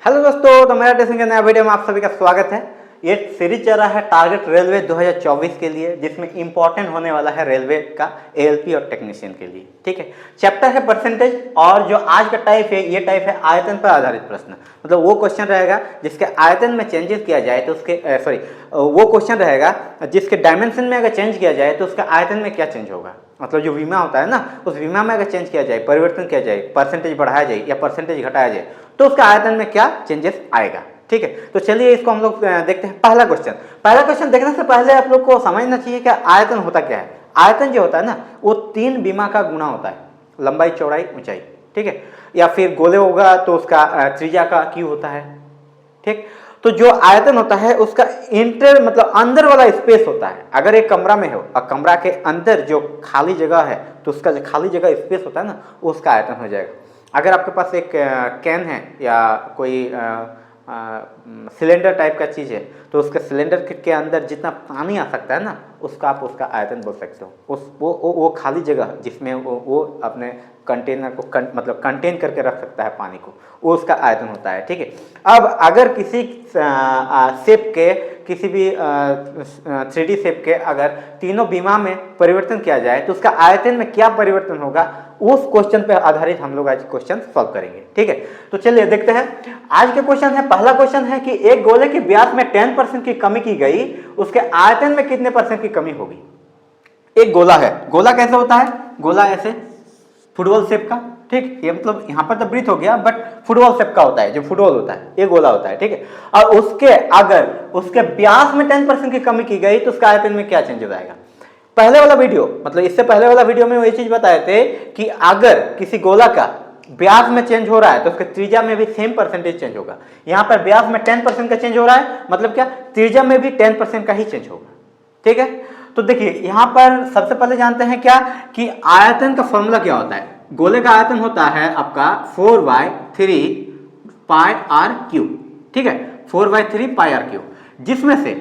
Hello दोस्तों, तो मेरा टेस्टिंग के नया वीडियो में आप सभी का स्वागत है। ये सीरीज चल रहा है टारगेट रेलवे 2024 के लिए, जिसमें इंपॉर्टेंट होने वाला है रेलवे का एएलपी और टेक्नीशियन के लिए। ठीक है, चैप्टर है परसेंटेज, और जो आज का टाइप है ये टाइप है आयतन पर आधारित प्रश्न। मतलब वो क्वेश्चन रहेगा जिसके आयतन में चेंजेस किया जाए तो उसके वो क्वेश्चन रहेगा जिसके डायमेंशन में अगर चेंज किया जाए तो उसके आयतन में क्या चेंज होगा। मतलब जो विमा होता है ना, उस विमा में अगर चेंज किया जाए, परिवर्तन किया जाए, परसेंटेज बढ़ाया जाए या परसेंटेज घटाया जाए तो उसका आयतन में क्या चेंजेस आएगा। ठीक है, तो चलिए इसको हम लोग देखते हैं। पहला क्वेश्चन देखने से पहले आप लोग को समझना चाहिए कि आयतन होता क्या है। आयतन जो होता है ना, वो 3 विमा का गुणा होता है, लंबाई, चौड़ाई, ऊंचाई। ठीक है, या फिर गोले होगा तो उसका त्रिज्या का क्यू होता है। ठीक, तो जो आयतन होता है उसका इंटर मतलब अंदर वाला स्पेस होता है। अगर एक कमरा में हो और कमरा के अंदर जो खाली जगह है तो उसका जो खाली जगह स्पेस होता है ना, उसका आयतन हो जाएगा। अगर आपके पास एक कैन है या कोई सिलेंडर टाइप का चीज़ है तो उसके सिलेंडर के अंदर जितना पानी आ सकता है ना, उसका आप उसका आयतन बोल सकते हो। उस वो खाली जगह जिसमें वो अपने कंटेनर को मतलब कंटेन करके रख सकता है पानी को, वो उसका आयतन होता है। ठीक है, अब अगर किसी शेप के किसी भी 3D शेप के अगर तीनों विमा में परिवर्तन किया जाए तो उसका आयतन में क्या परिवर्तन होगा, उस क्वेश्चन पे आधारित हम लोग आज क्वेश्चन सॉल्व करेंगे। ठीक है, तो चलिए देखते हैं। आज के क्वेश्चन है, पहला क्वेश्चन है कि एक गोले के व्यास में 10% की कमी की गई, उसके आयतन में कितने % की कमी होगी। एक गोला है, गोला कैसे होता है, गोला ऐसे फुटबॉल शेप का। ठीक, ये मतलब यहां पर तो वृत्त हो गया, बट फुटबॉल शेप का होता है, जो फुटबॉल होता है ये गोला होता है। ठीक है, और उसके अगर उसके व्यास में 10% की कमी की गई तो उसका आयतन में क्या चेंज हो जाएगा। पहले वाला वीडियो मतलब इससे पहले वाला वीडियो में वो ये चीज बताए थे कि अगर किसी गोला का व्यास में चेंज हो रहा है तो उसके त्रिज्या में भी सेम परसेंटेज चेंज होगा। यहां पर व्यास में 10% का चेंज हो रहा है, मतलब क्या, त्रिज्या में भी 10% का ही चेंज होगा। ठीक है, तो देखिए यहां पर सबसे पहले जानते हैं क्या कि आयतन का फॉर्मूला क्या होता है। गोले का आयतन होता है आपका 4/3 पाई आर क्यूब। ठीक है, 4/3 पाई आर क्यूब, जिसमें से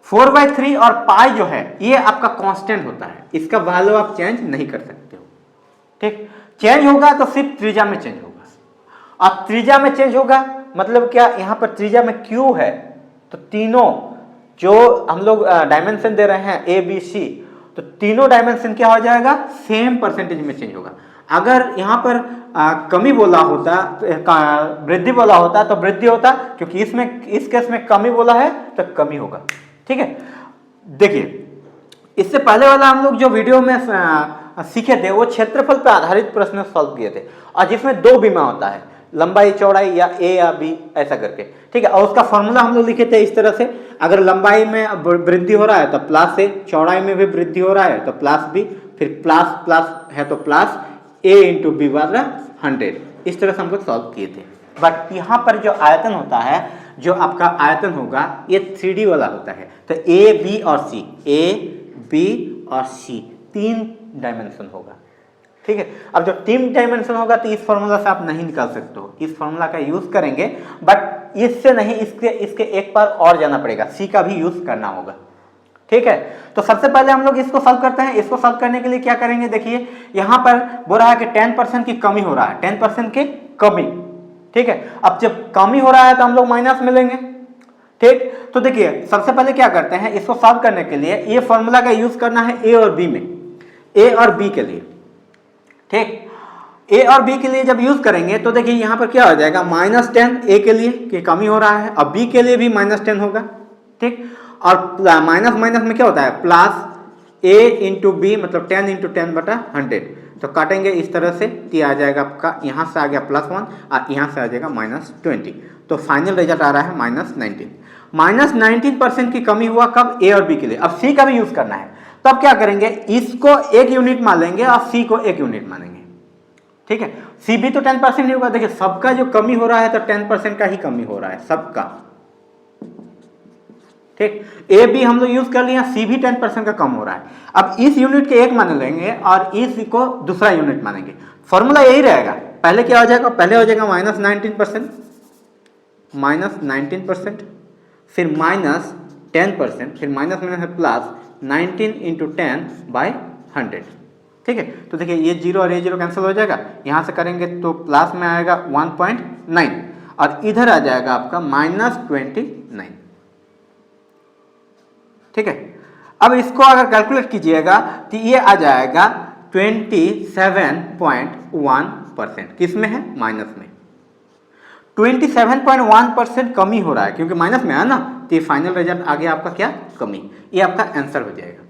4/3 और पाई जो है ये आपका कांस्टेंट होता है, इसका वैल्यू आप चेंज नहीं कर सकते हो। ठीक, चेंज होगा तो सिर्फ त्रिज्या में चेंज होगा। अब त्रिज्या में चेंज होगा मतलब क्या, यहां पर त्रिज्या में क्यू है तो तीनों जो हम लोग डायमेंशन दे रहे हैं ए बी सी, तो तीनों डायमेंशन क्या हो जाएगा, सेम परसेंटेज में चेंज होगा। अगर यहां पर कमी बोला होता, वृद्धि बोला होता तो वृद्धि होता, क्योंकि इसमें इस केस में कमी बोला है तो कमी होगा। ठीक है, देखिए इससे पहले वाला हम लोग जो वीडियो में सीखे थे वो क्षेत्रफल पर आधारित प्रश्न सॉल्व किए थे, और जिसमें 2 विमा होता है, लंबाई, चौड़ाई, या ए या बी ऐसा करके। ठीक है, और उसका फॉर्मूला हम लोग लिखे थे इस तरह से, अगर लंबाई में वृद्धि हो रहा है तो प्लस ए, चौड़ाई में भी वृद्धि हो रहा है तो प्लस बी, फिर प्लस प्लस है तो प्लस ए इंटू बी वाला 100। इस तरह से हम लोग सॉल्व किए थे। बट यहाँ पर जो आयतन होता है, जो आपका आयतन होगा ये 3D वाला होता है, तो ए बी और सी, ए बी और सी 3 डायमेंशन होगा। ठीक है, अब जब 3 डायमेंशन होगा तो इस फॉर्मूला से आप नहीं निकाल सकते हो, इस फॉर्मूला का यूज करेंगे, बट इससे नहीं, इसके एक बार और जाना पड़ेगा, सी का भी यूज करना होगा। ठीक है, तो सबसे पहले हम लोग इसको सॉल्व करते हैं। इसको सॉल्व करने के लिए क्या करेंगे, देखिए यहां पर बोल रहा है कि 10% की कमी हो रहा है, 10% की कमी। ठीक है, अब जब कमी हो रहा है तो हम लोग माइनस में लेंगे। ठीक, तो देखिए सबसे पहले क्या करते हैं, इसको सॉल्व करने के लिए ये फॉर्मूला का यूज करना है ए और बी में, ए और बी के लिए। ठीक, ए और बी के लिए जब यूज करेंगे तो देखिए यहां पर क्या हो जाएगा, -10 ए के लिए कि कमी हो रहा है, और बी के लिए भी -10 होगा। ठीक, और माइनस माइनस में क्या होता है, प्लस ए इंटू बी, मतलब 10 इंटू 10/100। तो काटेंगे इस तरह से, आ जाएगा आपका, यहां से आ गया +1 और यहां से आ जाएगा -20। तो फाइनल रिजल्ट आ रहा है -19। -19% की कमी हुआ कब, ए और बी के लिए। अब सी का भी यूज करना है, तब क्या करेंगे, इसको 1 यूनिट मान लेंगे और सी को 1 यूनिट मानेंगे। ठीक है, सी भी तो 10% ही होगा। देखिए सबका जो कमी हो रहा है तो 10% का ही कमी हो रहा है सबका। ठीक, ए बी हम लोग यूज कर लिया, सी भी 10% का कम हो रहा है। अब इस यूनिट के 1 मान लेंगे और इस को दूसरा यूनिट मानेंगे। फॉर्मूला यही रहेगा, पहले क्या हो जाएगा, पहले हो जाएगा -19%, फिर -10%, फिर माइनस में है प्लस 19 इंटू 10/100। ठीक है, तो देखिए ये 0 और ये 0 कैंसिल हो जाएगा, यहां से करेंगे तो प्लस में आएगा 1.9, और इधर आ जाएगा आपका -29। ठीक है, अब इसको अगर कैलकुलेट कीजिएगा तो ये आ जाएगा 27.1%। किस में है? माइनस में। 27.1% कमी हो रहा है क्योंकि माइनस में है ना, तो ये फाइनल रिजल्ट आ गया आपका क्या? कमी। ये आपका आंसर हो जाएगा।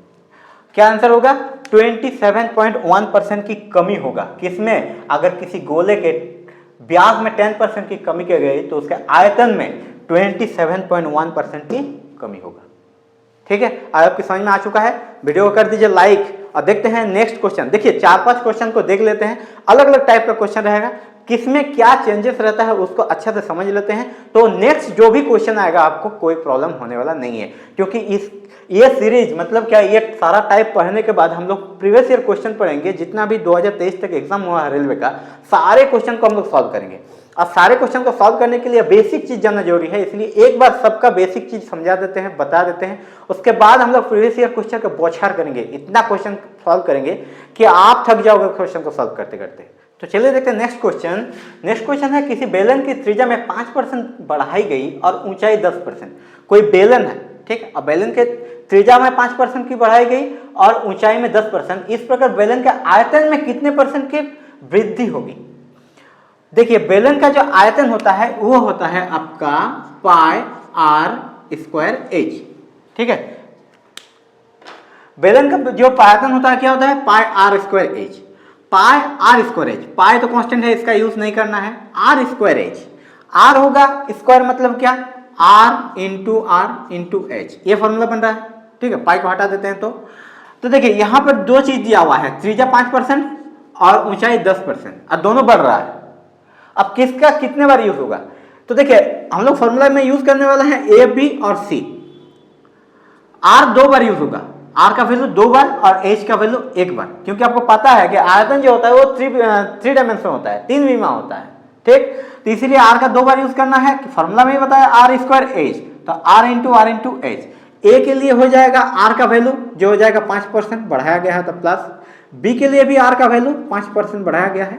क्या आंसर होगा? 27.1% की कमी होगा। किसमें? अगर किसी गोले के व्यास में 10% की कमी की गई तो उसके आयतन में 27.1% की कमी होगा। ठीक है, आपकी समझ में आ चुका है? वीडियो को कर दीजिए लाइक और देखते हैं नेक्स्ट क्वेश्चन। देखिए 4-5 क्वेश्चन को देख लेते हैं, अलग अलग टाइप का क्वेश्चन रहेगा, किसमें क्या चेंजेस रहता है उसको अच्छे से समझ लेते हैं। तो नेक्स्ट जो भी क्वेश्चन आएगा आपको कोई प्रॉब्लम होने वाला नहीं है, क्योंकि ये सीरीज मतलब क्या, ये सारा टाइप पढ़ने के बाद हम लोग प्रीवियस ईयर क्वेश्चन पढ़ेंगे। जितना भी 2023 तक एग्जाम हुआ है रेलवे का, सारे क्वेश्चन को हम लोग सॉल्व करेंगे। अब सारे क्वेश्चन को सॉल्व करने के लिए बेसिक चीज जानना जरूरी है, इसलिए एक बार सबका बेसिक चीज समझा देते हैं, बता देते हैं। उसके बाद हम लोग प्रीवियस ईयर क्वेश्चन का बौछार करेंगे, इतना क्वेश्चन सॉल्व करेंगे कि आप थक जाओगे क्वेश्चन को सॉल्व करते करते। तो चलिए देखते हैं नेक्स्ट क्वेश्चन। नेक्स्ट क्वेश्चन है, किसी बेलन की त्रिज्या में 5% बढ़ाई गई और ऊंचाई 10%। कोई बेलन है, ठीक, अब बेलन के त्रिज्या में 5% की बढ़ाई गई और ऊंचाई में 10%। इस प्रकार बेलन के आयतन में कितने % की वृद्धि होगी? देखिए बेलन का जो आयतन होता है वो होता है आपका πr²h। ठीक है, बेलन का जो आयतन होता है क्या होता है? πr²h। πr²h, पाई तो कांस्टेंट है, इसका यूज नहीं करना है। r²h, r होगा स्क्वायर मतलब क्या? r इंटू h, ये फॉर्मूला बन रहा है। ठीक है, पाई को हटा देते हैं तो देखिए यहां पर दो चीज दिया हुआ है, त्रिज्या 5% और ऊंचाई 10%, और दोनों बढ़ रहा है। अब किसका कितने बार यूज होगा? तो देखिए हम लोग फॉर्मूला में यूज करने वाला है ए, बी और सी। आर 2 बार यूज होगा, आर का वैल्यू 2 बार और एच का वैल्यू 1 बार, क्योंकि आपको पता है कि आयतन जो होता है वो 3 डायमेंशन होता है, 3 विमा होता है। ठीक, तो इसीलिए आर का 2 बार यूज करना है। फॉर्मूला में ही बताया r²h, तो r इंटू h। ए के लिए हो जाएगा आर का वैल्यू जो हो जाएगा 5% बढ़ाया गया है तो प्लस, बी के लिए भी आर का वैल्यू 5% बढ़ाया गया है,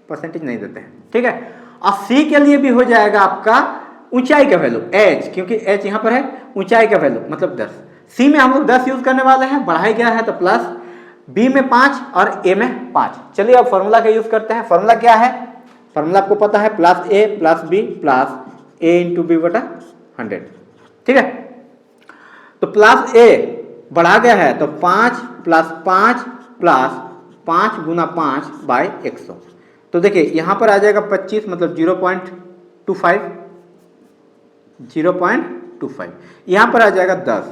परसेंटेज नहीं देते हैं। ठीक है, और सी के लिए भी हो जाएगा आपका ऊंचाई का वैल्यू h, क्योंकि h यहां पर है, ऊंचाई का वैल्यू मतलब 10। सी में हम लोग 10 यूज करने वाले हैं, बढ़ाया गया है तो प्लस, बी में 5 और ए में 5। चलिए अब फॉर्मूला का यूज करते हैं। फॉर्मूला क्या है? फॉर्मूला आपको पता है, प्लस ए प्लस बी प्लस ए इंटू बी बटा 100। ठीक है, तो प्लस ए बढ़ा गया है तो 5 प्लस 5 प्लस 5 गुना 5 बाई 100। तो देखिए यहां पर आ जाएगा 25 मतलब 0.25, यहां पर आ जाएगा 10,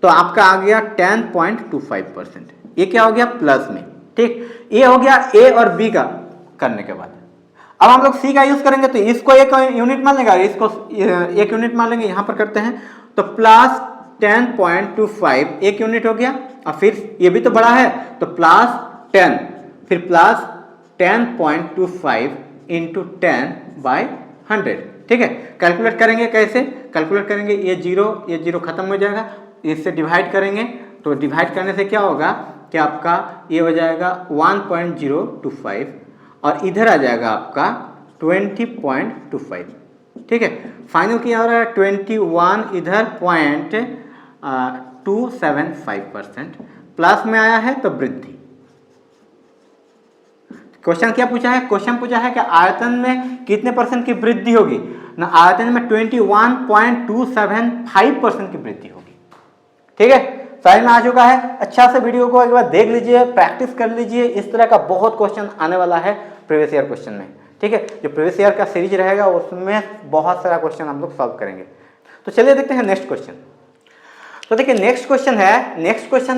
तो आपका आ गया 10.25%। ये क्या हो गया? प्लस में। ठीक, ये हो गया ए और बी का करने के बाद। अब हम लोग सी का यूज करेंगे, तो इसको एक यूनिट मान लेंगे, इसको एक यूनिट मान लेंगे। यहां पर करते हैं तो प्लस 10.25 एक यूनिट हो गया, और फिर ये भी तो बड़ा है तो प्लस 10, फिर प्लस 10.25 इंटू 10/100। ठीक है, कैलकुलेट करेंगे, कैसे कैलकुलेट करेंगे? ये जीरो खत्म हो जाएगा, इससे डिवाइड करेंगे तो डिवाइड करने से क्या होगा कि आपका ये हो जाएगा 1.025 और इधर आ जाएगा आपका 20.25। ठीक है, फाइनल क्या हो रहा है? 21 इधर 0.275%, प्लस में आया है तो वृद्धि। क्वेश्चन क्या पूछा है? क्वेश्चन पूछा है कि आयतन में कितने % की वृद्धि होगी ना, आयतन में 21.275% की वृद्धि होगी। ठीक है, समझ में आ चुका है? अच्छा से वीडियो को एक बार देख लीजिए, प्रैक्टिस कर लीजिए। इस तरह का बहुत क्वेश्चन आने वाला है प्रीवियस ईयर क्वेश्चन में। ठीक है, जो प्रीवियस ईयर का सीरीज रहेगा उसमें बहुत सारा क्वेश्चन हम लोग सॉल्व करेंगे। तो चलिए देखते हैं नेक्स्ट क्वेश्चन। तो देखिए नेक्स्ट क्वेश्चन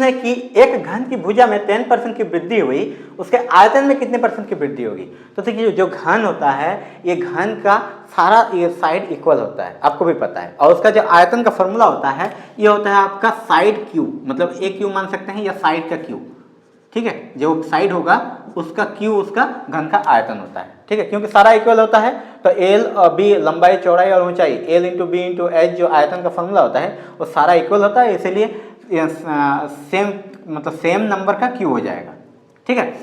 है कि एक घन की भुजा में 10% की वृद्धि हुई, उसके आयतन में कितने % की वृद्धि होगी? तो देखिए जो घन होता है, ये घन का सारा ये साइड इक्वल होता है, आपको भी पता है, और उसका जो आयतन का फॉर्मूला होता है ये होता है आपका साइड क्यू, मतलब ए क्यू मान सकते हैं या साइड का क्यू। ठीक है, जो साइड होगा उसका क्यू उसका घन का आयतन होता है। ठीक है, क्योंकि सारा इक्वल होता है तो एल और बी लंबाई चौड़ाई और ऊंचाई, L into B into H जो आयतन का फॉर्मूला होता है वो सारा इक्वल होता है, इसलिए सेम नंबर का क्यू हो जाएगा। ठीक है,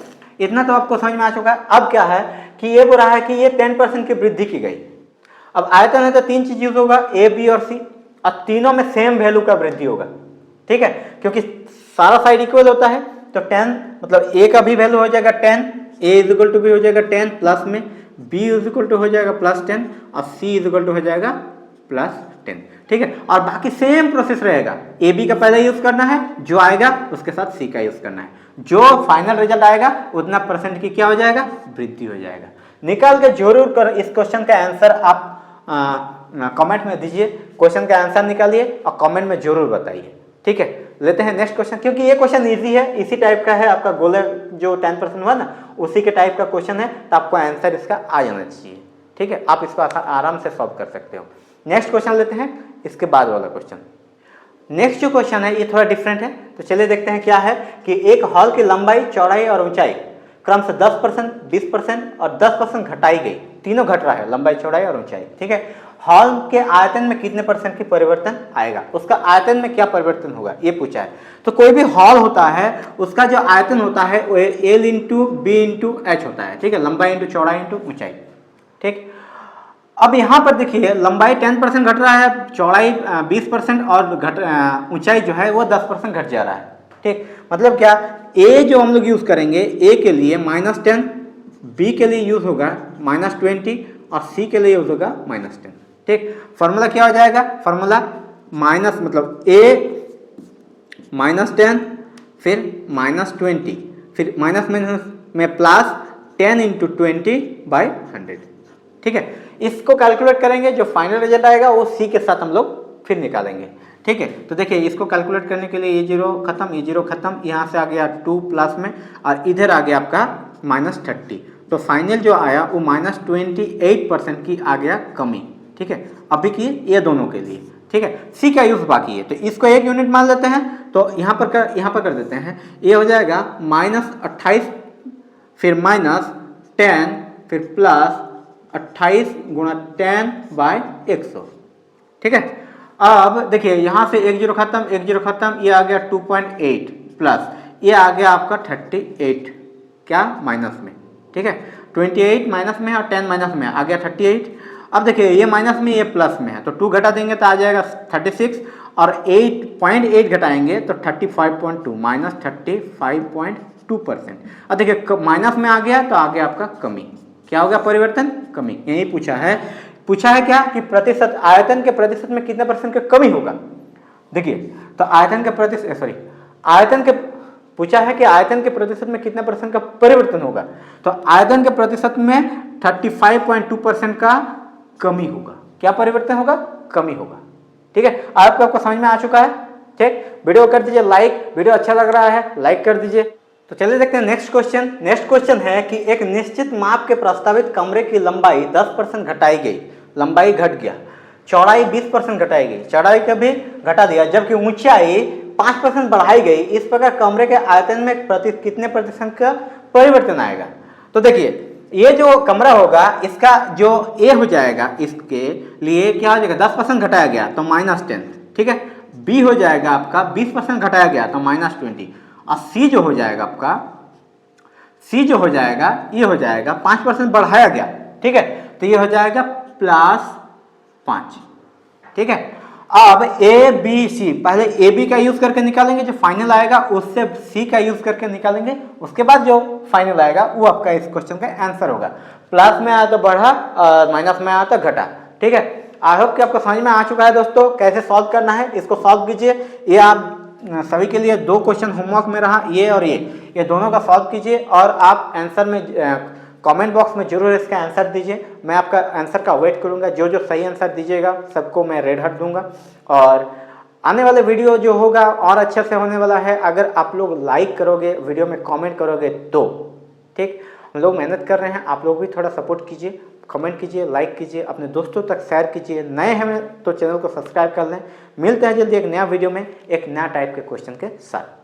इतना तो आपको समझ में आ चुका है। अब क्या है कि ये बोल रहा है कि ये 10% की वृद्धि की गई। अब आयतन है तो तीन चीज यूज होगा, ए बी और सी, और तीनों में सेम वैल्यू का वृद्धि होगा, ठीक है, क्योंकि सारा साइड इक्वल होता है। तो 10 मतलब ए का भी वैल्यू हो जाएगा 10, ए इज इक्वल टू भी हो जाएगा 10 प्लस में, बी इज इक्वल टू हो जाएगा +10 और सी इज इक्वल टू हो जाएगा +10, ठीक है। और बाकी सेम प्रोसेस रहेगा, ए बी का पहले यूज करना है, जो आएगा उसके साथ सी का यूज करना है, जो फाइनल रिजल्ट आएगा उतना परसेंट की क्या हो जाएगा, वृद्धि हो जाएगा। निकाल के जरूर कर इस क्वेश्चन का आंसर आप कमेंट में दीजिए, क्वेश्चन का आंसर निकालिए और कमेंट में जरूर बताइए, ठीक है। लेते हैं नेक्स्ट क्वेश्चन, क्योंकि ये क्वेश्चन इजी है, इसी टाइप का है, आपका गोलर जो 10% हुआ ना उसी के टाइप का क्वेश्चन है, तो आपको आंसर इसका आ जाना चाहिए, ठीक है। आप इसको आराम से सॉल्व कर सकते हो। नेक्स्ट क्वेश्चन लेते हैं, इसके बाद वाला क्वेश्चन। नेक्स्ट जो क्वेश्चन है ये थोड़ा डिफरेंट है, तो चलिए देखते हैं क्या है कि एक हॉल की लंबाई, चौड़ाई और ऊंचाई क्रम से 10%, 20% और 10% घटाई गई, तीनों घट रहा है, लंबाई, चौड़ाई और ऊंचाई, ठीक है। हॉल के आयतन में कितने % की परिवर्तन आएगा, उसका आयतन में क्या परिवर्तन होगा ये पूछा है। तो कोई भी हॉल होता है उसका जो आयतन होता है वो L into B into H होता है, ठीक है, लंबाई इंटू चौड़ाई इंटू ऊंचाई, ठीक। अब यहाँ पर देखिए लंबाई 10% घट रहा है, चौड़ाई 20% और ऊंचाई जो है वो 10% घट जा रहा है, ठीक। मतलब क्या, ए जो हम लोग यूज करेंगे, ए के लिए -10, बी के लिए यूज होगा -20 और सी के लिए यूज होगा -10, ठीक। फॉर्मूला क्या हो जाएगा, फॉर्मूला माइनस मतलब ए -10 फिर -20 फिर माइनस में प्लस 10 इंटू 20/100, ठीक है। इसको कैलकुलेट करेंगे, जो फाइनल रिजल्ट आएगा वो सी के साथ हम लोग फिर निकालेंगे, ठीक है। तो देखिए इसको कैलकुलेट करने के लिए ये जीरो खत्म, यहाँ से आ गया 2 प्लस में और इधर आ गया आपका -30, तो फाइनल जो आया वो -28% की आ गया कमी, ठीक है, अभी की ये दोनों के लिए, ठीक है। सी का यूज बाकी है, तो इसको 1 यूनिट मान लेते हैं, तो यहाँ पर कर देते हैं, ये हो जाएगा -28 फिर -10 फिर +28 गुणा 10/100, ठीक है। अब देखिए यहाँ से 1 जीरो खत्म, ये आ गया 2.8 प्लस ये आ गया आपका 38 क्या माइनस में, ठीक है, 28 माइनस में और 10 माइनस में आ गया 38। अब देखिए ये माइनस में ये प्लस में है, तो 2 घटा देंगे तो आ जाएगा 36 और 8.8 घटाएंगे तो 35.2 -35.2%। अब देखिए माइनस में आ गया तो आ गया आपका कमी, क्या हो गया, परिवर्तन, कमी, यही पूछा है क्या कि प्रतिशत, आयतन के प्रतिशत में कितने % का कमी होगा। देखिए तो पूछा है कि आयतन के प्रतिशत में कितने % का परिवर्तन होगा, तो आयतन के प्रतिशत में 35.2% का कमी होगा, क्या परिवर्तन होगा, कमी होगा, ठीक है। आपको समझ में आ चुका है, ठीक। वीडियो कर दीजिए लाइक, वीडियो अच्छा लग रहा है लाइक कर दीजिए। तो चलिए देखते हैं नेक्स्ट क्वेश्चन है कि एक निश्चित माप के प्रस्तावित कमरे की लंबाई 10% घटाई गई, लंबाई घट गया, चौड़ाई 20% घटाई गई, चौड़ाई का भी घटा दिया, जबकि ऊंचाई 5% बढ़ाई गई। इस प्रकार कमरे के आयतन में कितने % का परिवर्तन आएगा। तो देखिए ये जो कमरा होगा इसका जो ए हो जाएगा, इसके लिए क्या हो जाएगा, 10% घटाया गया तो -10, ठीक है। बी हो जाएगा आपका 20% घटाया गया तो -20 और सी जो हो जाएगा आपका, ये हो जाएगा 5% बढ़ाया गया, ठीक है, तो ये हो जाएगा +5, ठीक है। अब ए बी सी, पहले ए बी का यूज करके निकालेंगे, जो फाइनल आएगा उससे सी का यूज करके निकालेंगे, उसके बाद जो फाइनल आएगा वो आपका इस क्वेश्चन का आंसर होगा। प्लस में आया तो बढ़ा और माइनस में आया तो घटा, ठीक है। आई होप कि आपको समझ में आ चुका है दोस्तों कैसे सॉल्व करना है, इसको सॉल्व कीजिए। ये आप सभी के लिए 2 क्वेश्चन होमवर्क में रहा, ये और ये दोनों का सॉल्व कीजिए और आप आंसर में कमेंट बॉक्स में जरूर इसका आंसर दीजिए। मैं आपका आंसर का वेट करूंगा, जो सही आंसर दीजिएगा सबको मैं रेड हार्ट दूंगा। और आने वाले वीडियो जो होगा और अच्छे से होने वाला है, अगर आप लोग लाइक करोगे, वीडियो में कमेंट करोगे तो, ठीक। हम लोग मेहनत कर रहे हैं, आप लोग भी थोड़ा सपोर्ट कीजिए, कमेंट कीजिए, लाइक कीजिए, अपने दोस्तों तक शेयर कीजिए। नए हैं तो चैनल को सब्सक्राइब कर लें। मिलते हैं जल्दी एक नया वीडियो में एक नया टाइप के क्वेश्चन के साथ।